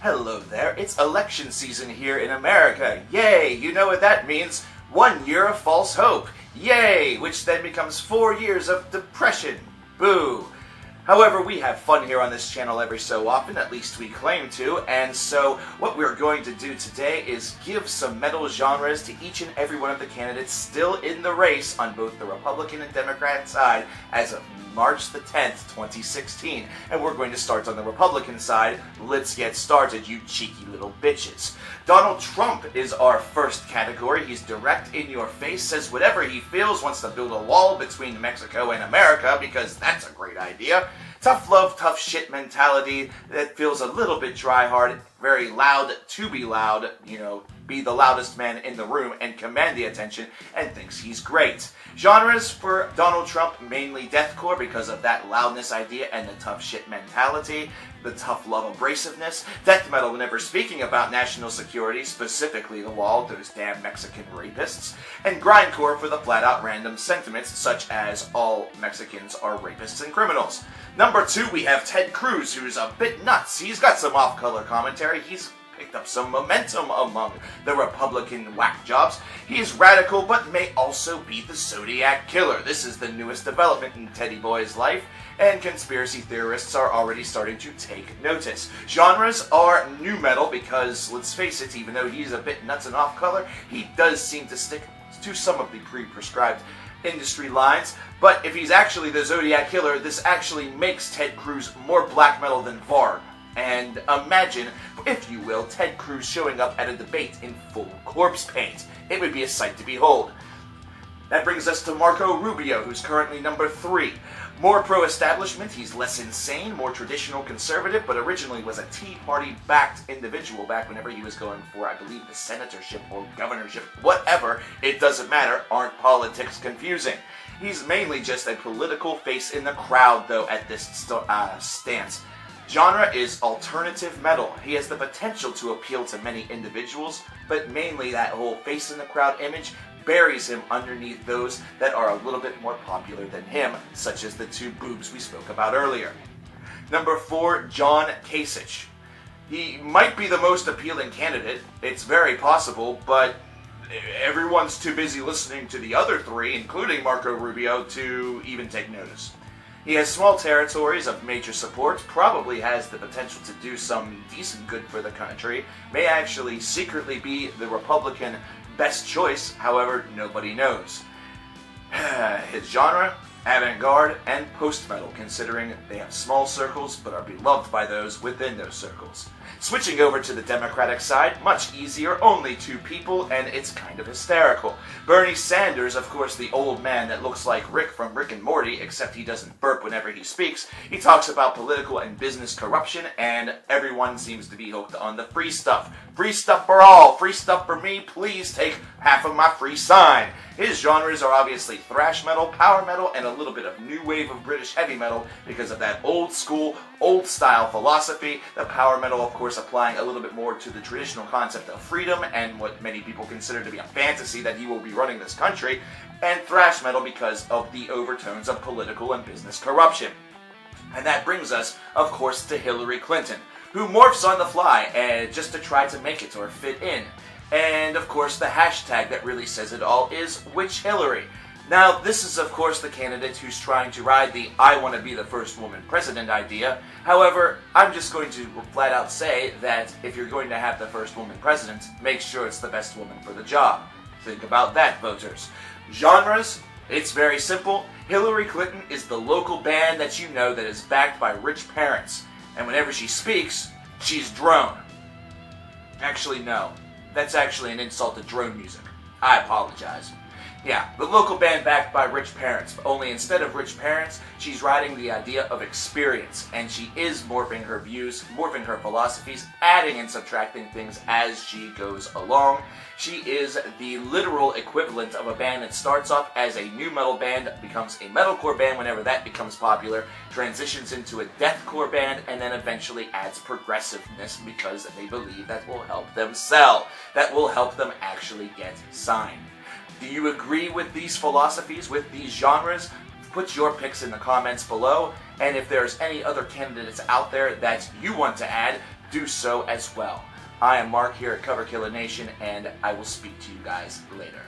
Hello there, it's election season here in America. Yay! You know what that means? 1 year of false hope. Yay! Which then becomes 4 years of depression. Boo! However, we have fun here on this channel every so often, at least we claim to, and so what we're going to do today is give some medal genres to each and every one of the candidates still in the race on both the Republican and Democrat side as of March the 10th, 2016. And we're going to start on the Republican side. Let's get started, you cheeky little bitches. Donald Trump is our first category. He's direct in your face, says whatever he feels, wants to build a wall between Mexico and America, because that's a great idea. Tough love, tough shit mentality that feels a little bit dry-hearted, very loud to be loud, be the loudest man in the room and command the attention, and thinks he's great. Genres for Donald Trump, mainly deathcore because of that loudness idea and the tough shit mentality, the tough love abrasiveness, death metal whenever speaking about national security, specifically the wall, those damn Mexican rapists, and grindcore for the flat-out random sentiments such as all Mexicans are rapists and criminals. Number 2, we have Ted Cruz, who's a bit nuts. He's got some off-color commentary. He's picked up some momentum among the Republican whack jobs. He is radical, but may also be the Zodiac Killer. This is the newest development in Teddy Boy's life, and conspiracy theorists are already starting to take notice. Genres are nu metal because, let's face it, even though he's a bit nuts and off-color, he does seem to stick to some of the pre-prescribed industry lines, but if he's actually the Zodiac Killer, this actually makes Ted Cruz more black metal than Varg. And imagine, if you will, Ted Cruz showing up at a debate in full corpse paint. It would be a sight to behold. That brings us to Marco Rubio, who's currently number 3. More pro-establishment, he's less insane, more traditional conservative, but originally was a Tea Party-backed individual back whenever he was going for, I believe, the senatorship or governorship, whatever, it doesn't matter, aren't politics confusing. He's mainly just a political face in the crowd, though, at this stance. Genre is alternative metal. He has the potential to appeal to many individuals, but mainly that whole face in the crowd image buries him underneath those that are a little bit more popular than him, such as the 2 boobs we spoke about earlier. Number 4, John Kasich. He might be the most appealing candidate. It's very possible, but everyone's too busy listening to the other 3, including Marco Rubio, to even take notice. He has small territories of major support, probably has the potential to do some decent good for the country, may actually secretly be the Republican best choice, however, nobody knows. His genre, avant-garde and post-metal, considering they have small circles but are beloved by those within those circles. Switching over to the Democratic side, much easier, only 2 people, and it's kind of hysterical. Bernie Sanders, of course, the old man that looks like Rick from Rick and Morty, except he doesn't burp whenever he speaks. He talks about political and business corruption, and everyone seems to be hooked on the free stuff. Free stuff for all, free stuff for me, please take half of my free sign. His genres are obviously thrash metal, power metal, and a little bit of new wave of British heavy metal because of that old school, old style philosophy. The power metal, of course, applying a little bit more to the traditional concept of freedom and what many people consider to be a fantasy that he will be running this country, and thrash metal because of the overtones of political and business corruption. And that brings us, of course, to Hillary Clinton, who morphs on the fly just to try to make it or fit in. And, of course, the hashtag that really says it all is Which Hillary? Now, this is, of course, the candidate who's trying to ride the I want to be the first woman president idea. However, I'm just going to flat out say that if you're going to have the first woman president, make sure it's the best woman for the job. Think about that, voters. Genres? It's very simple. Hillary Clinton is the local band that you know that is backed by rich parents. And whenever she speaks, she's drone. Actually, no. That's actually an insult to drone music. I apologize. Yeah, the local band backed by rich parents, but only instead of rich parents, she's riding the idea of experience, and she is morphing her views, morphing her philosophies, adding and subtracting things as she goes along. She is the literal equivalent of a band that starts off as a nu metal band, becomes a metalcore band whenever that becomes popular, transitions into a deathcore band, and then eventually adds progressiveness because they believe that will help them sell, that will help them actually get signed. Do you agree with these philosophies, with these genres? Put your picks in the comments below, and if there's any other candidates out there that you want to add, do so as well. I am Mark here at Cover Killer Nation, and I will speak to you guys later.